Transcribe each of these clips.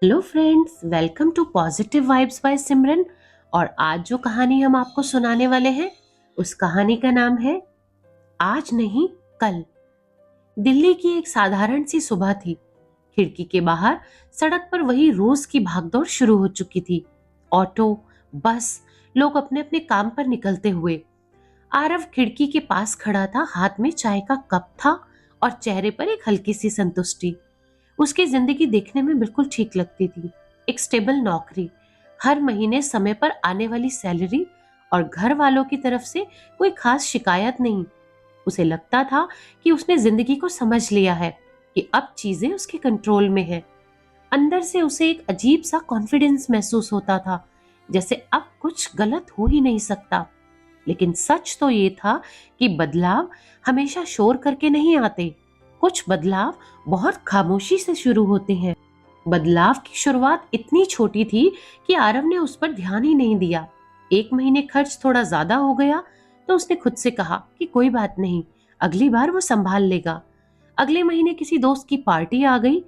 Hello friends, welcome to positive vibes by Simran. और आज जो कहानी हम आपको सुनाने वाले हैं उस कहानी का नाम है आज नहीं कल। दिल्ली की एक साधारण सी सुबह थी। खिड़की के बाहर सड़क पर वही रोज की भागदौड़ शुरू हो चुकी थी। ऑटो, बस, लोग अपने अपने काम पर निकलते हुए। आरव खिड़की के पास खड़ा था, हाथ में चाय का कप था और चेहरे पर एक हल्की सी संतुष्टि। उसकी जिंदगी देखने में बिल्कुल ठीक लगती थी। एक स्टेबल नौकरी, हर महीने समय पर आने वाली सैलरी और घर वालों की तरफ से कोई खास शिकायत नहीं। उसे लगता था कि उसने जिंदगी को समझ लिया है, कि अब चीजें उसके कंट्रोल में है। अंदर से उसे एक अजीब सा कॉन्फिडेंस महसूस होता था, जैसे अब कुछ गलत हो ही नहीं सकता। लेकिन सच तो ये था कि बदलाव हमेशा शोर करके नहीं आते। कुछ बदलाव बहुत खामोशी से शुरू होते हैं। बदलाव की शुरुआत इतनी छोटी थी कि आरव ने उस पर ध्यान ही नहीं दिया। एक महीने खर्च थोड़ा ज्यादा हो गया तो उसने खुद से कहा कि कोई बात नहीं, अगली बार वो संभाल लेगा। अगले महीने किसी दोस्त की पार्टी आ गई,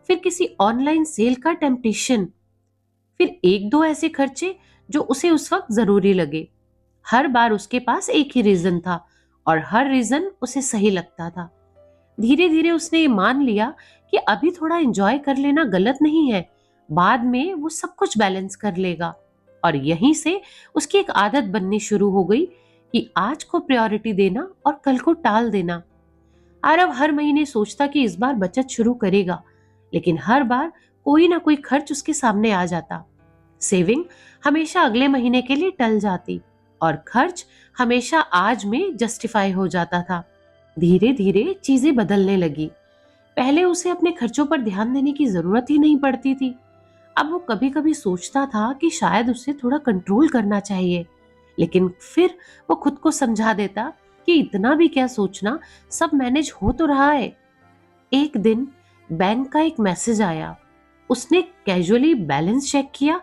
फिर किसी ऑनलाइन सेल का टेम्पटेशन, फिर एक दो ऐसे खर्चे जो उसे उस वक्त जरूरी लगे। हर बार उसके पास एक ही रीजन था और हर रीजन उसे सही लगता था। धीरे धीरे उसने ये मान लिया कि अभी थोड़ा एंजॉय कर लेना गलत नहीं है, बाद में वो सब कुछ बैलेंस कर लेगा। और यहीं से उसकी एक आदत बननी शुरू हो गई कि आज को प्रायोरिटी देना और कल को टाल देना। आरव हर महीने सोचता कि इस बार बचत शुरू करेगा, लेकिन हर बार कोई ना कोई खर्च उसके सामने आ जाता। सेविंग हमेशा अगले महीने के लिए टल जाती और खर्च हमेशा आज में जस्टिफाई हो जाता था। धीरे धीरे चीजें बदलने लगी। पहले उसे अपने खर्चों पर ध्यान देने की जरूरत ही नहीं पड़ती थी। अब वो कभी कभी सोचता था कि शायद उसे थोड़ा कंट्रोल करना चाहिए, लेकिन फिर वो खुद को समझा देता कि इतना भी क्या सोचना, सब मैनेज हो तो रहा है। एक दिन बैंक का एक मैसेज आया। उसने कैजुअली बैलेंस चेक किया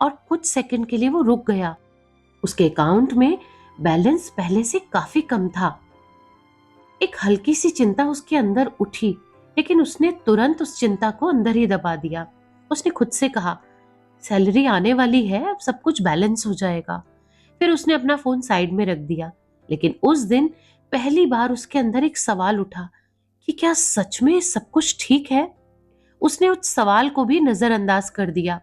और कुछ सेकंड के लिए वो रुक गया। उसके अकाउंट में बैलेंस पहले से काफी कम था। एक हल्की सी चिंता उसके अंदर उठी, लेकिन उसने तुरंत उस चिंता को अंदर ही दबा दिया। उसने खुद से कहा, सैलरी आने वाली है, अब सब कुछ बैलेंस हो जाएगा। फिर उसने अपना फोन साइड में रख दिया। लेकिन उस दिन पहली बार उसके अंदर एक सवाल उठा कि क्या सच में सब कुछ ठीक है। उसने उस सवाल को भी नजरअंदाज कर दिया।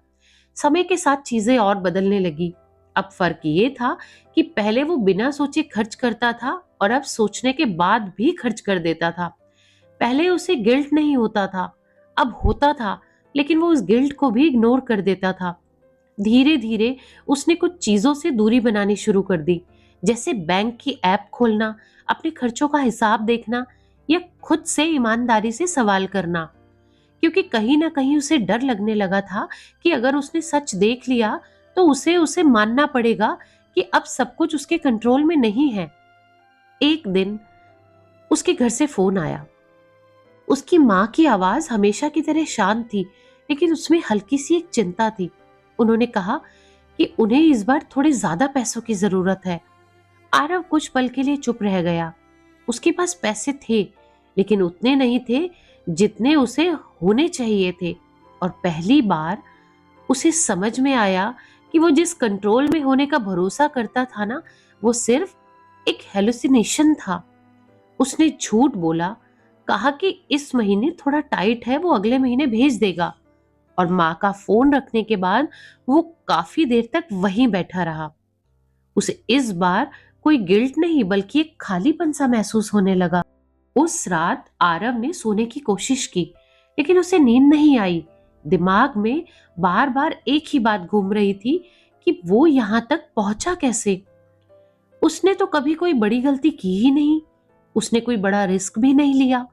समय के साथ चीजें और बदलने लगी। अब फर्क ये था कि पहले वो बिना सोचे खर्च करता था और अब सोचने के बाद भी खर्च कर देता था। पहले उसे गिल्ट नहीं होता था, अब होता था, लेकिन वो उस गिल्ट को भी इग्नोर कर देता था। धीरे धीरे उसने कुछ चीजों से दूरी बनानी शुरू कर दी, जैसे बैंक की ऐप खोलना, अपने खर्चों का हिसाब देखना या खुद से ईमानदारी से सवाल करना। क्योंकि कहीं ना कहीं उसे डर लगने लगा था कि अगर उसने सच देख लिया तो उसे उसे मानना पड़ेगा कि अब सब कुछ उसके कंट्रोल में नहीं है। एक दिन उसके घर से फोन आया। उसकी माँ की आवाज हमेशा की तरह शांत थी, लेकिन उसमें हल्की सी एक चिंता थी। उन्होंने कहा कि उन्हें इस बार थोड़े ज्यादा पैसों की जरूरत है। आरव कुछ पल के लिए चुप रह गया। उसके पास पैसे थे, लेकिन उतने नहीं थे जितने उसे होने चाहिए थे। और पहली बार उसे समझ में आया कि वो जिस कंट्रोल में होने का भरोसा करता था ना, वो सिर्फ एक हेलुसिनेशन था। उसने झूठ बोला, कहा कि इस महीने थोड़ा टाइट है, वो अगले महीने भेज देगा। और माँ का फोन रखने के बाद वो काफी देर तक वहीं बैठा रहा। उसे इस बार कोई गिल्ट नहीं बल्कि एक खालीपन सा महसूस होने लगा। उस रात आरव ने सोने की कोशिश की, लेकिन उसे नींद नहीं आई। दिमाग में बार बार एक ही बात घूम रही थी कि वो यहां तक पहुंचा कैसे। उसने तो कभी कोई बड़ी गलती की ही नहीं, उसने कोई बड़ा रिस्क भी नहीं लिया,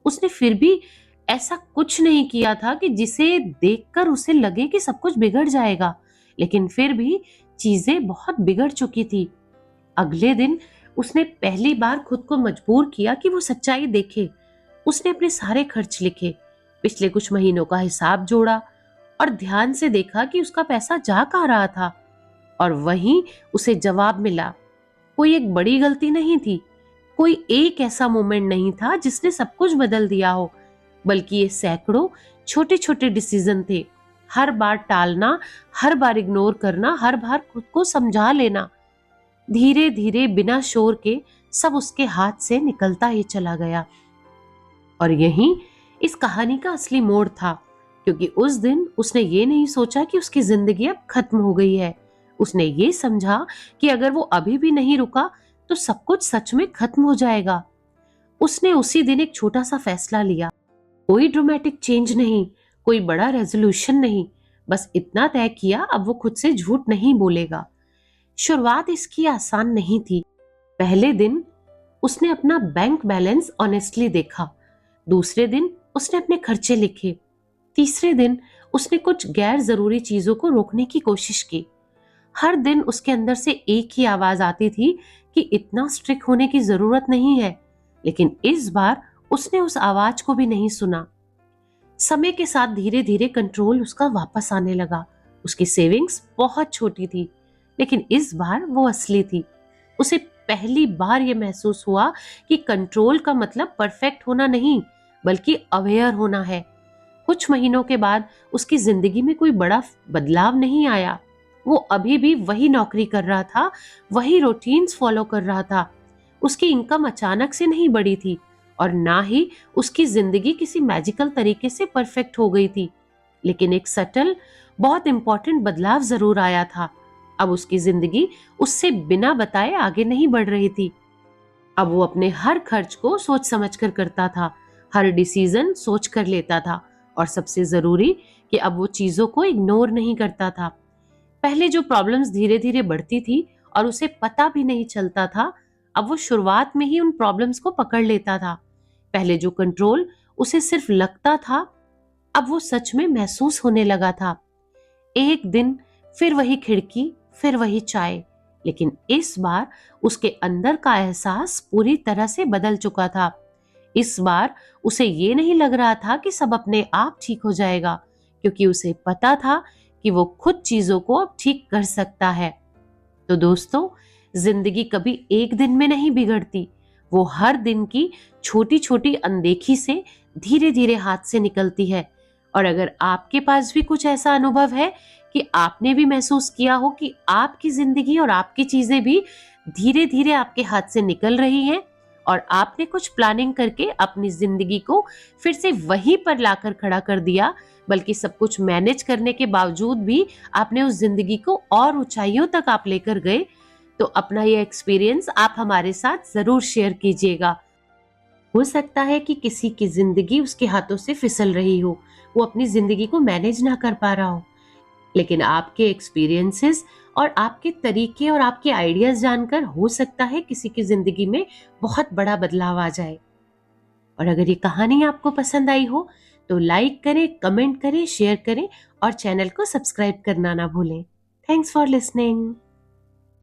उसने फिर भी ऐसा कुछ नहीं किया था कि जिसे देखकर उसे लगे कि सब कुछ बिगड़ जाएगा। लेकिन फिर भी चीजें बहुत बिगड़ चुकी थी। अगले दिन उसने पहली बार खुद को मजबूर किया कि वो सच्चाई देखे। उसने अपने सारे खर्च लिखे, पिछले कुछ महीनों का हिसाब जोड़ा और ध्यान से देखा कि उसका पैसा जा कहाँ रहा था। और वहीं उसे जवाब मिला, कोई एक बड़ी गलती नहीं थी, कोई एक ऐसा मोमेंट नहीं था जिसने सब कुछ बदल दिया हो, बल्कि ये सैकड़ों छोटे छोटे डिसीजन थे। हर बार टालना, हर बार इग्नोर करना, हर बार खुद को समझा लेना। धीरे धीरे बिना शोर के सब उसके हाथ से निकलता ही चला गया। और यही इस कहानी का असली मोड़ था, क्योंकि उस दिन उसने ये नहीं सोचा कि उसकी जिंदगी अब खत्म हो गई है। उसने ये समझा कि अगर वो अभी भी नहीं रुका तो सब कुछ सच में खत्म हो जाएगा। उसने उसी दिन एक छोटा सा फैसला लिया। कोई ड्रामेटिक चेंज नहीं, कोई बड़ा रेजोल्यूशन नहीं, बस इतना तय किया, अब वो खुद से झूठ नहीं बोलेगा। शुरुआत इसकी आसान नहीं थी। पहले दिन उसने अपना बैंक बैलेंस ऑनेस्टली देखा। दूसरे दिन उसने अपने खर्चे लिखे। तीसरे दिन उसने कुछ गैर जरूरी चीजों को रोकने की कोशिश की। हर दिन उसके अंदर से एक ही आवाज आती थी कि इतना स्ट्रिक्ट होने की जरूरत नहीं है, लेकिन इस बार उसने उस आवाज को भी नहीं सुना। समय के साथ धीरे धीरे कंट्रोल उसका वापस आने लगा। उसकी सेविंग्स बहुत छोटी थी, लेकिन इस बार वो असली थी। उसे पहली बार यह महसूस हुआ कि कंट्रोल का मतलब परफेक्ट होना नहीं, बल्कि अवेयर होना है। कुछ महीनों के बाद उसकी जिंदगी में कोई बड़ा बदलाव नहीं आया। वो अभी भी वही नौकरी कर रहा था, वही रूटीन्स फॉलो कर रहा था। उसकी इनकम अचानक से नहीं बढ़ी थी, और ना ही उसकी जिंदगी किसी मैजिकल तरीके से परफेक्ट हो गई थी। लेकिन एक सटल, बहुत इंपॉर्टेंट बदलाव जरूर आया था। अब उसकी जिंदगी उससे बिना बताए आगे नहीं बढ़ रही थी। अब वो अपने हर खर्च को सोच समझ कर करता था, हर डिसीजन सोच कर लेता था, और सबसे जरूरी कि अब वो चीजों को इग्नोर नहीं करता था। पहले जो प्रॉब्लम्स धीरे धीरे बढ़ती थी और उसे पता भी नहीं चलता था, अब वो शुरुआत में ही उन प्रॉब्लम्स को पकड़ लेता था। पहले जो कंट्रोल उसे सिर्फ लगता था, अब वो सच में महसूस होने लगा था। एक दिन फिर वही खिड़की, फिर वही चाय, लेकिन इस बार उसके अंदर का एहसास पूरी तरह से बदल चुका था। इस बार उसे ये नहीं लग रहा था कि सब अपने आप ठीक हो जाएगा, क्योंकि उसे पता था कि वो खुद चीजों को अब ठीक कर सकता है। तो दोस्तों, जिंदगी कभी एक दिन में नहीं बिगड़ती। वो हर दिन की छोटी छोटी अनदेखी से धीरे धीरे हाथ से निकलती है। और अगर आपके पास भी कुछ ऐसा अनुभव है कि आपने भी महसूस किया हो कि आपकी जिंदगी और आपकी चीजें भी धीरे धीरे आपके हाथ से निकल रही हैं, और आपने कुछ प्लानिंग करके अपनी जिंदगी को फिर से वहीं पर लाकर खड़ा कर दिया, बल्कि सब कुछ मैनेज करने के बावजूद भी आपने उस जिंदगी को और ऊंचाइयों तक आप लेकर गए, तो अपना ये एक्सपीरियंस आप हमारे साथ जरूर शेयर कीजिएगा। हो सकता है कि किसी की जिंदगी उसके हाथों से फिसल रही हो, वो अपनी जिंदगी को मैनेज ना कर पा रहा हो, लेकिन आपके एक्सपीरियंसेस और आपके तरीके और आपके आइडियाज जानकर हो सकता है किसी की जिंदगी में बहुत बड़ा बदलाव आ जाए। और अगर ये कहानी आपको पसंद आई हो तो लाइक करें, कमेंट करें, शेयर करें, और चैनल को सब्सक्राइब करना ना भूलें। Thanks for listening.